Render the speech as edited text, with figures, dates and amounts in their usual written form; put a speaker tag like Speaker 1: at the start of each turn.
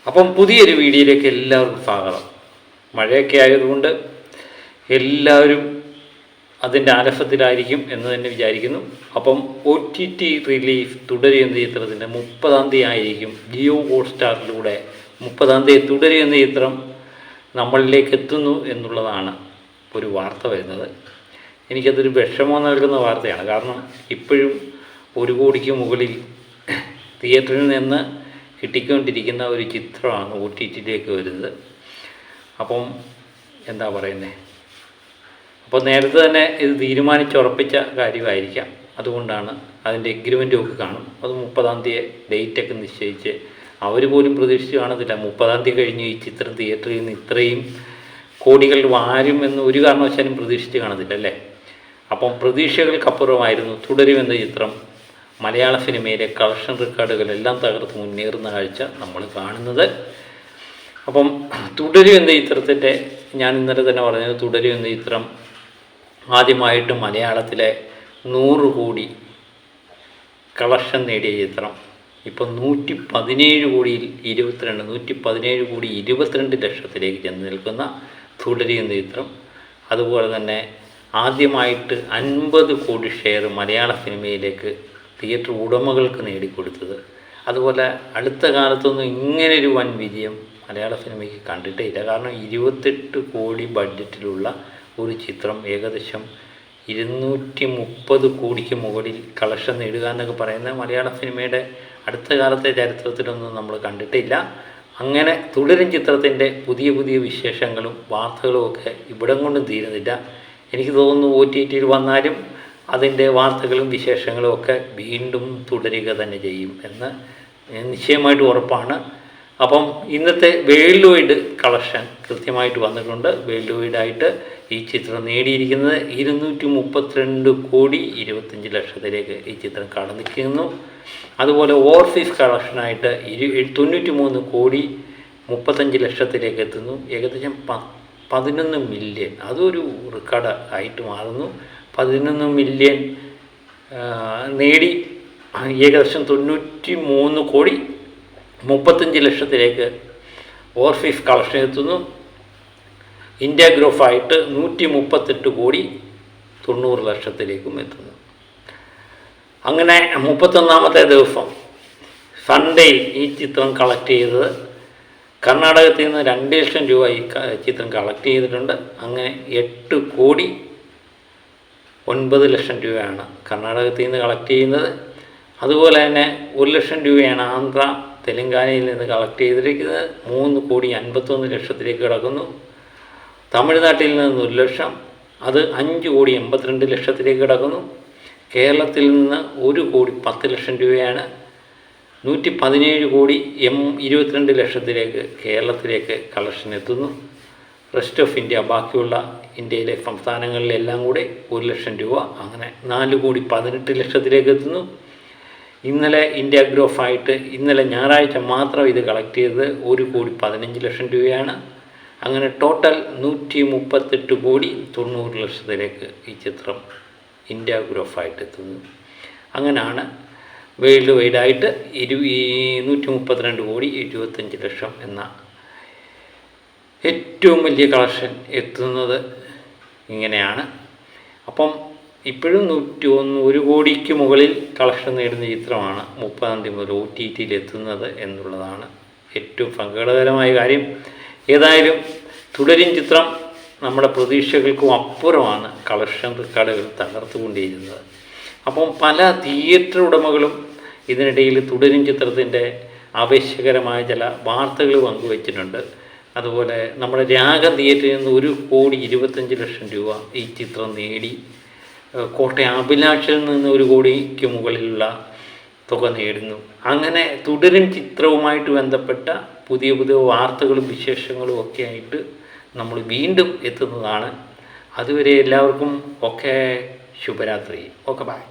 Speaker 1: അപ്പം പുതിയൊരു വീഡിയോയിലേക്ക് എല്ലാവർക്കും സ്വാഗതം. മഴയൊക്കെ ആയതുകൊണ്ട് എല്ലാവരും അതിൻ്റെ ആലസ്യത്തിലായിരിക്കും എന്ന് തന്നെ വിചാരിക്കുന്നു. അപ്പം OTT റിലീസ് തുടരും എന്ന ചിത്രത്തിൻ്റെ 30-ാം തീയതി ആയിരിക്കും ജിയോ ഹോട്ട്സ്റ്റാറിലൂടെ 30-ാം തീയതി തുടരും എന്ന ചിത്രം നമ്മളിലേക്ക് എത്തുന്നു എന്നുള്ളതാണ് ഒരു വാർത്ത വരുന്നത്. എനിക്കതൊരു വിഷമം നൽകുന്ന വാർത്തയാണ്. കാരണം ഇപ്പോഴും 1 കോടിക്ക് മുകളിൽ തിയേറ്ററിൽ നിന്ന് കിട്ടിക്കൊണ്ടിരിക്കുന്ന ഒരു ചിത്രമാണ് OTTയിലേക്ക് വരുന്നത്. അപ്പം എന്താ പറയുന്നത്, അപ്പോൾ നേരത്തെ തന്നെ ഇത് തീരുമാനിച്ചുറപ്പിച്ച കാര്യമായിരിക്കാം. അതുകൊണ്ടാണ് അതിൻ്റെ എഗ്രിമെൻ്റ് ഒക്കെ കാണും. അത് 30-ാം തീയതി ഡേറ്റൊക്കെ നിശ്ചയിച്ച് അവർ പോലും പ്രതീക്ഷിച്ച് കാണത്തില്ല 30-ാം തീയതി കഴിഞ്ഞ് ഈ ചിത്രം തിയേറ്ററിൽ നിന്ന് ഇത്രയും കോടികൾ വാരുമെന്ന് ഒരു കാരണവശാലും പ്രതീക്ഷിച്ച് കാണത്തില്ല അല്ലേ. അപ്പം പ്രതീക്ഷകൾക്കപ്പുറമായിരുന്നു തുടരുമെന്ന ചിത്രം മലയാള സിനിമയിലെ കളക്ഷൻ റെക്കോർഡുകളെല്ലാം തകർത്ത് മുന്നേറുന്ന കാഴ്ച നമ്മൾ കാണുന്നത്. അപ്പം തുടരും എന്ന ചിത്രത്തിൻ്റെ ഞാൻ ഇന്നലെ തന്നെ പറഞ്ഞത്, തുടരും എന്ന ചിത്രം ആദ്യമായിട്ട് മലയാളത്തിലെ 100 കോടി കളക്ഷൻ നേടിയ ചിത്രം ഇപ്പം 117 കോടിയിൽ 117 കോടി 22 ലക്ഷത്തിലേക്ക് ചെന്ന് നിൽക്കുന്ന തുടരും എന്ന ചിത്രം. അതുപോലെ തന്നെ ആദ്യമായിട്ട് 50 കോടി ഷെയർ മലയാള സിനിമയിലേക്ക് തിയേറ്റർ ഉടമകൾക്ക് നേടിക്കൊടുത്തത്. അതുപോലെ അടുത്ത കാലത്തൊന്നും ഇങ്ങനൊരു വൻ വിജയം മലയാള സിനിമയ്ക്ക് കണ്ടിട്ടേ ഇല്ല. കാരണം 28 കോടി ബഡ്ജറ്റിലുള്ള ഒരു ചിത്രം ഏകദേശം 230 കോടിക്ക് മുകളിൽ കളക്ഷൻ നേടുക എന്നൊക്കെ പറയുന്നത് മലയാള സിനിമയുടെ അടുത്ത കാലത്തെ ചരിത്രത്തിലൊന്നും നമ്മൾ കണ്ടിട്ടില്ല. അങ്ങനെ തുടരും ചിത്രത്തിൻ്റെ പുതിയ പുതിയ വിശേഷങ്ങളും വാർത്തകളും ഒക്കെ ഇവിടം കൊണ്ടും തീരുന്നില്ല. എനിക്ക് തോന്നുന്നു OTTയിൽ വന്നാലും അതിൻ്റെ വാർത്തകളും വിശേഷങ്ങളും ഒക്കെ വീണ്ടും തുടരുക തന്നെ ചെയ്യും എന്ന് നിശ്ചയമായിട്ട് ഉറപ്പാണ്. അപ്പം ഇന്നത്തെ വേൾഡ് വൈഡ് കളക്ഷൻ കൃത്യമായിട്ട് വന്നിട്ടുണ്ട്. വേൾഡ് വൈഡായിട്ട് ഈ ചിത്രം നേടിയിരിക്കുന്നത് 232 കോടി 25 ലക്ഷത്തിലേക്ക് ഈ ചിത്രം കടന്നിരിക്കുന്നു. അതുപോലെ ഓവർസീസ് കളക്ഷനായിട്ട് 93 കോടി 35 ലക്ഷത്തിലേക്ക് എത്തുന്നു. ഏകദേശം 11 മില്യൺ, അതൊരു റെക്കോർഡ് ആയിട്ട് മാറുന്നു. 11 മില്യൺ നേടി ഏകദേശം 93 കോടി 35 ലക്ഷത്തിലേക്ക് ഓവർസീസ് കളക്ഷൻ എത്തുന്നു. ഇന്ത്യ ഗ്രോഫായിട്ട് 138 കോടി 90 ലക്ഷത്തിലേക്കും എത്തുന്നു. അങ്ങനെ 31-ാമത്തെ ദിവസം സൺഡേയിൽ ഈ ചിത്രം കളക്ട് ചെയ്തത് കർണാടകത്തിൽ നിന്ന് 2 ലക്ഷം രൂപ ഈ ചിത്രം കളക്ട് ചെയ്തിട്ടുണ്ട്. അങ്ങനെ 8 കോടി 9 ലക്ഷം രൂപയാണ് കർണാടകത്തിൽ നിന്ന് കളക്ട് ചെയ്യുന്നത്. അതുപോലെ തന്നെ 1 ലക്ഷം രൂപയാണ് ആന്ധ്ര തെലങ്കാനയിൽ നിന്ന് കളക്ട് ചെയ്തിരിക്കുന്നത്. 3 കോടി 51 ലക്ഷത്തിലേക്ക് കിടക്കുന്നു. തമിഴ്നാട്ടിൽ നിന്ന് 1 ലക്ഷം, അത് 5 കോടി 82 ലക്ഷത്തിലേക്ക് കിടക്കുന്നു. കേരളത്തിൽ നിന്ന് 1 കോടി 10 ലക്ഷം രൂപയാണ്. 117 കോടി 22 ലക്ഷത്തിലേക്ക് കേരളത്തിലേക്ക് കളക്ഷൻ എത്തുന്നു. റെസ്റ്റ് ഓഫ് ഇന്ത്യ, ബാക്കിയുള്ള ഇന്ത്യയിലെ സംസ്ഥാനങ്ങളിലെല്ലാം കൂടി 1 ലക്ഷം രൂപ, അങ്ങനെ 4 കോടി 18 ലക്ഷത്തിലേക്ക് എത്തുന്നു. ഇന്നലെ ഇന്ത്യ ഗ്രോഫായിട്ട് ഇന്നലെ ഞായറാഴ്ച മാത്രം ഇത് കളക്ട് ചെയ്തത് 1 കോടി 15 ലക്ഷം രൂപയാണ്. അങ്ങനെ ടോട്ടൽ 138 കോടി 90 ലക്ഷത്തിലേക്ക് ഈ ചിത്രം ഇന്ത്യ ഗ്രോഫായിട്ട് എത്തുന്നു. അങ്ങനെയാണ് വേൾഡ് വൈഡായിട്ട് 132 കോടി 25 ലക്ഷം എന്ന ഏറ്റവും വലിയ കളക്ഷൻ എത്തുന്നത്. ഇങ്ങനെയാണ്. അപ്പം ഇപ്പോഴും 101 കോടിക്ക് മുകളിൽ കളക്ഷൻ നേടുന്ന ചിത്രമാണ് 30-ാം തീയതി മുതൽ OTTയിൽ എത്തുന്നത് എന്നുള്ളതാണ് ഏറ്റവും സങ്കടകരമായ കാര്യം. ഏതായാലും തുടരും ചിത്രം നമ്മുടെ പ്രതീക്ഷകൾക്കും അപ്പുറമാണ് കളക്ഷൻ റെക്കോർഡുകൾ തകർത്തുകൊണ്ടിരിക്കുന്നത്. അപ്പം പല തിയേറ്റർ ഉടമകളും ഇതിനിടയിൽ തുടരും ചിത്രത്തിൻ്റെ ആവേശകരമായ ചില വാർത്തകൾ പങ്കുവച്ചിട്ടുണ്ട്. അതുപോലെ നമ്മുടെ രാഗം തിയേറ്ററിൽ നിന്ന് 1 കോടി 25 ലക്ഷം രൂപ ഈ ചിത്രം നേടി. കോട്ടയം അഭിലാഷിൽ നിന്ന് 1 കോടിക്ക് മുകളിലുള്ള തുക നേടുന്നു. അങ്ങനെ തുടരും ചിത്രവുമായിട്ട് ബന്ധപ്പെട്ട പുതിയ പുതിയ വാർത്തകളും വിശേഷങ്ങളും ഒക്കെ ആയിട്ട് നമ്മൾ വീണ്ടും എത്തുന്നതാണ്. അതുവരെ എല്ലാവർക്കും ഒക്കെ ശുഭരാത്രി. Okay, by.